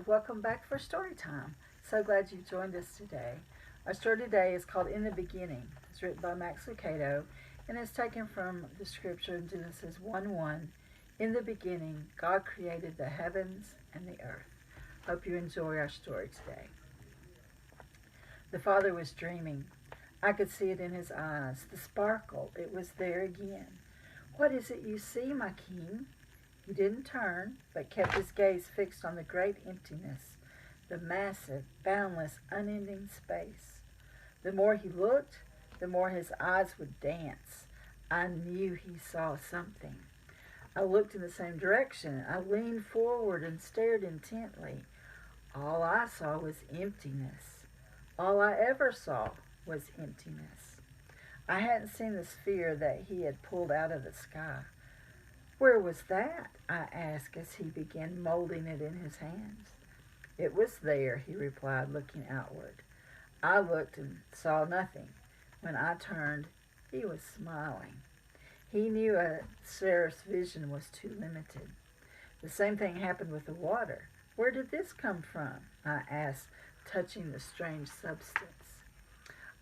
Welcome back for Storytime. So glad you joined us today. Our story today is called In the Beginning. It's written by Lucado and is taken from the scripture in Genesis 1:1. In the beginning, God created the heavens and the earth. Hope you enjoy our story today. The father was dreaming. I could see it in his eyes, the sparkle. It was there again. What is it you see, my king? He didn't turn, but kept his gaze fixed on the great emptiness, the massive, boundless, unending space. The more he looked, the more his eyes would dance. I knew he saw something. I looked in the same direction. I leaned forward and stared intently. All I saw was emptiness. All I ever saw was emptiness. I hadn't seen the sphere that he had pulled out of the sky. Where was that? I asked as he began molding it in his hands. It was there, he replied, looking outward. I looked and saw nothing. When I turned, he was smiling. He knew a seraph's vision was too limited. The same thing happened with the water. Where did this come from? I asked, touching the strange substance.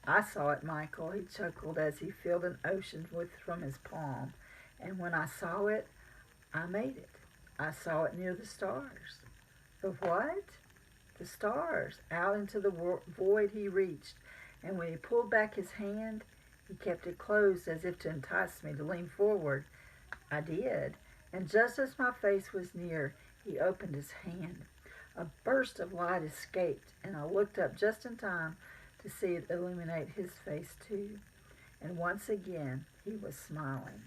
I saw it, Michael, he chuckled as he filled an ocean from his palm. And when I saw it, I made it. I saw it near the stars. The what? The stars. Out into the void he reached, and when he pulled back his hand, he kept it closed as if to entice me to lean forward. I did, and just as my face was near, he opened his hand. A burst of light escaped, and I looked up just in time to see it illuminate his face too. And once again, he was smiling.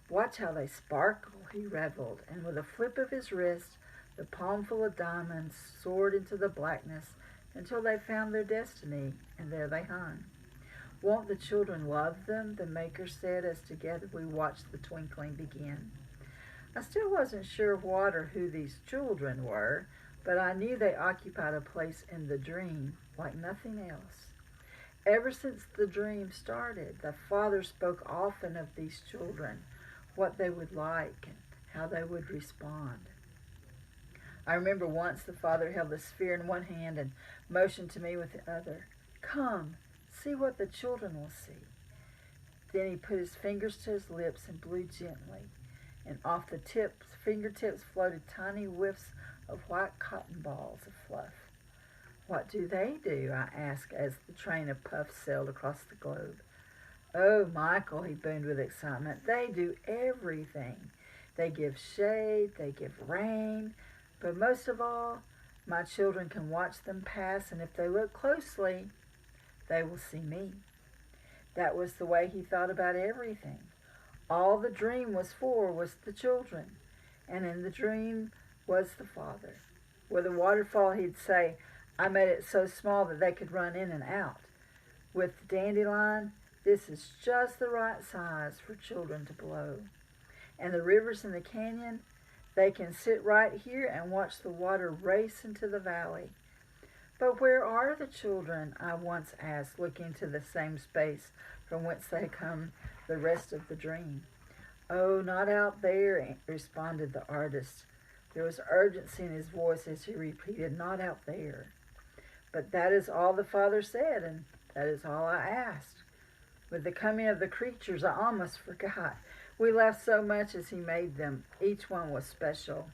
Watch how they sparkle, he reveled, and with a flip of his wrist, the palm full of diamonds soared into the blackness until they found their destiny, and there they hung. Won't the children love them? The maker said as together we watched the twinkling begin. I still wasn't sure what or who these children were, but I knew they occupied a place in the dream like nothing else. Ever since the dream started, the father spoke often of these children, what they would like and how they would respond. I remember once the father held the sphere in one hand and motioned to me with the other. Come, see what the children will see. Then he put his fingers to his lips and blew gently, and off the fingertips floated tiny whiffs of white cotton balls of fluff. What do they do? I asked as the train of puffs sailed across the globe. Oh, Michael, he boomed with excitement, they do everything. They give shade, they give rain, but most of all, my children can watch them pass, and if they look closely, they will see me. That was the way he thought about everything. All the dream was for was the children, and in the dream was the father. With a waterfall, he'd say, I made it so small that they could run in and out. With the dandelion, this is just the right size for children to blow. And the rivers in the canyon, they can sit right here and watch the water race into the valley. But where are the children? I once asked, looking to the same space from whence they come the rest of the dream. Oh, not out there, responded the artist. There was urgency in his voice as he repeated, not out there. But that is all the father said, and that is all I asked. With the coming of the creatures, I almost forgot. We laughed so much as he made them. Each one was special.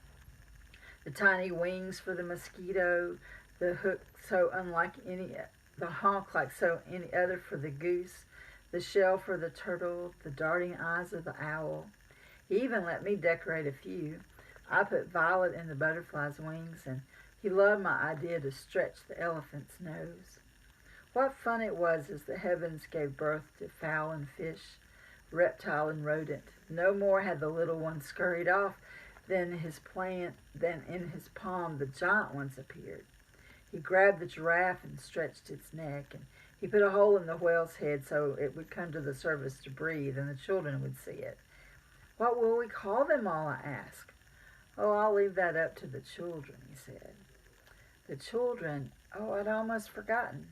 The tiny wings for the mosquito, the hook so unlike the honk like so any other for the goose, the shell for the turtle, the darting eyes of the owl. He even let me decorate a few. I put violet in the butterfly's wings, and he loved my idea to stretch the elephant's nose. What fun it was as the heavens gave birth to fowl and fish, reptile and rodent. No more had the little one scurried off than in his palm the giant ones appeared. He grabbed the giraffe and stretched its neck, and he put a hole in the whale's head so it would come to the surface to breathe, and the children would see it. What will we call them all? I asked. Oh, I'll leave that up to the children, he said. The children, oh, I'd almost forgotten.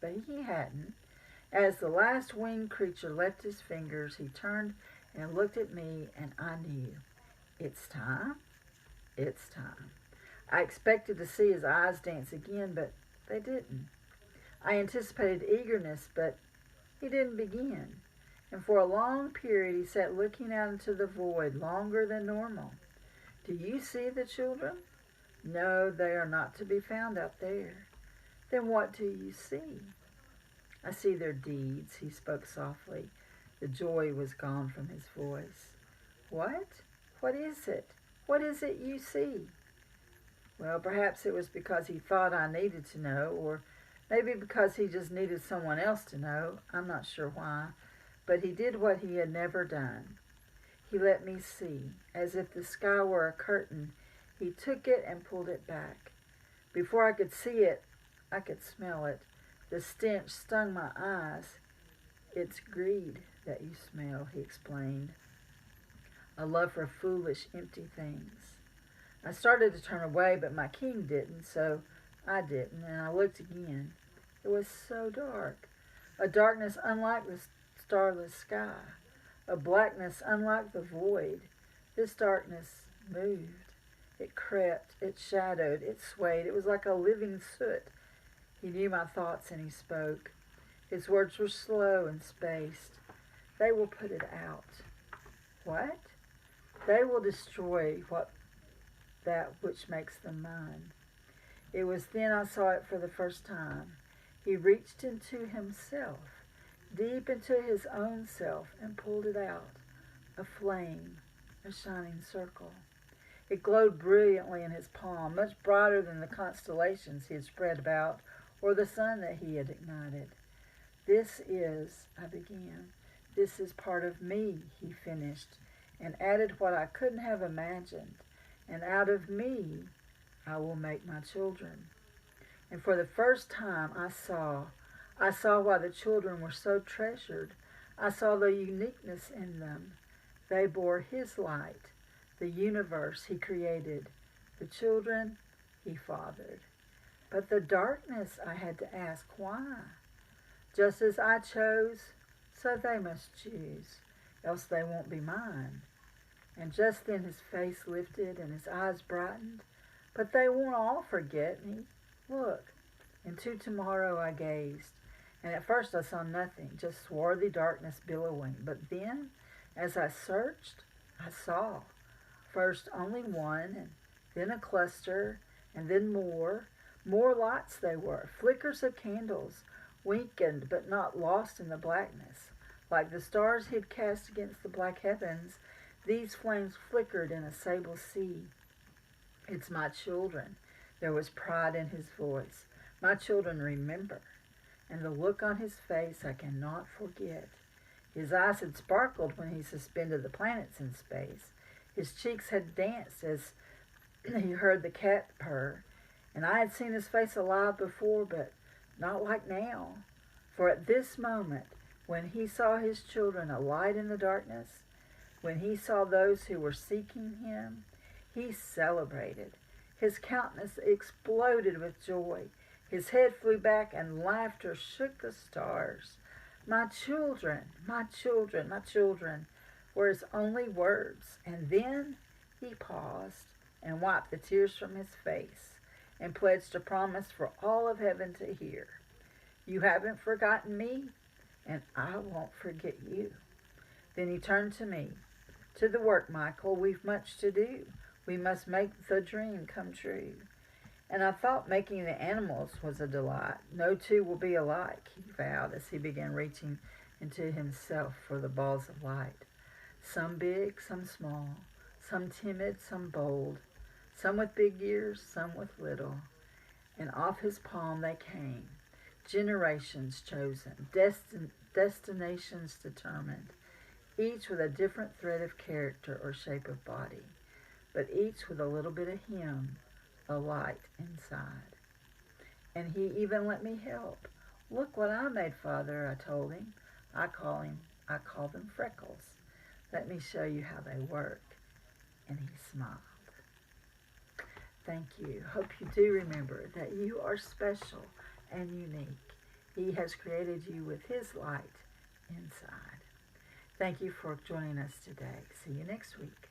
But he hadn't. As the last winged creature left his fingers, he turned and looked at me, and I knew. It's time. It's time. I expected to see his eyes dance again, but they didn't. I anticipated eagerness, but he didn't begin. And for a long period he sat looking out into the void, longer than normal. Do you see the children? No, they are not to be found out there. Then what do you see? I see their deeds, he spoke softly. The joy was gone from his voice. What? What is it? What is it you see? Well, perhaps it was because he thought I needed to know, or maybe because he just needed someone else to know. I'm not sure why. But he did what he had never done. He let me see. As if the sky were a curtain, he took it and pulled it back. Before I could see it, I could smell it. The stench stung my eyes. It's greed that you smell, he explained. A love for foolish, empty things. I started to turn away, but my king didn't, so I didn't, and I looked again. It was so dark. A darkness unlike the starless sky. A blackness unlike the void. This darkness moved. It crept, it shadowed, it swayed. It was like a living soot. He knew my thoughts and he spoke. His words were slow and spaced. They will put it out. What? They will destroy that which makes them mine. It was then I saw it for the first time. He reached into himself, deep into his own self, and pulled it out. A flame, a shining circle. It glowed brilliantly in his palm, much brighter than the constellations he had spread about or the sun that he had ignited. This is, I began, this is part of me, he finished, and added what I couldn't have imagined. And out of me, I will make my children. And for the first time, I saw why the children were so treasured. I saw the uniqueness in them. They bore his light, the universe he created, the children he fathered. But the darkness, I had to ask, why? Just as I chose, so they must choose, else they won't be mine. And just then his face lifted and his eyes brightened. But they won't all forget me. Look, into tomorrow I gazed, and at first I saw nothing, just swarthy darkness billowing. But then, as I searched, I saw. First only one, and then a cluster, and then more. More lights they were, flickers of candles, weakened but not lost in the blackness. Like the stars he'd cast against the black heavens, these flames flickered in a sable sea. It's my children. There was pride in his voice. My children remember. And the look on his face I cannot forget. His eyes had sparkled when he suspended the planets in space. His cheeks had danced as he heard the cat purr. And I had seen his face alive before, but not like now. For at this moment, when he saw his children alight in the darkness, when he saw those who were seeking him, he celebrated. His countenance exploded with joy. His head flew back and laughter shook the stars. My children, my children, my children, were his only words. And then he paused and wiped the tears from his face and pledged a promise for all of heaven to hear. You haven't forgotten me, and I won't forget you. Then he turned to me. To the work, Michael. We've much to do. We must make the dream come true. And I thought making the animals was a delight. No two will be alike, he vowed as he began reaching into himself for the balls of light. Some big, some small, some timid, some bold, some with big ears, some with little. And off his palm they came, generations chosen, destinations determined, each with a different thread of character or shape of body, but each with a little bit of him, a light inside. And he even let me help. Look what I made, Father, I told him. I call them freckles. Let me show you how they work. And he smiled. Thank you. Hope you do remember that you are special and unique. He has created you with his light inside. Thank you for joining us today. See you next week.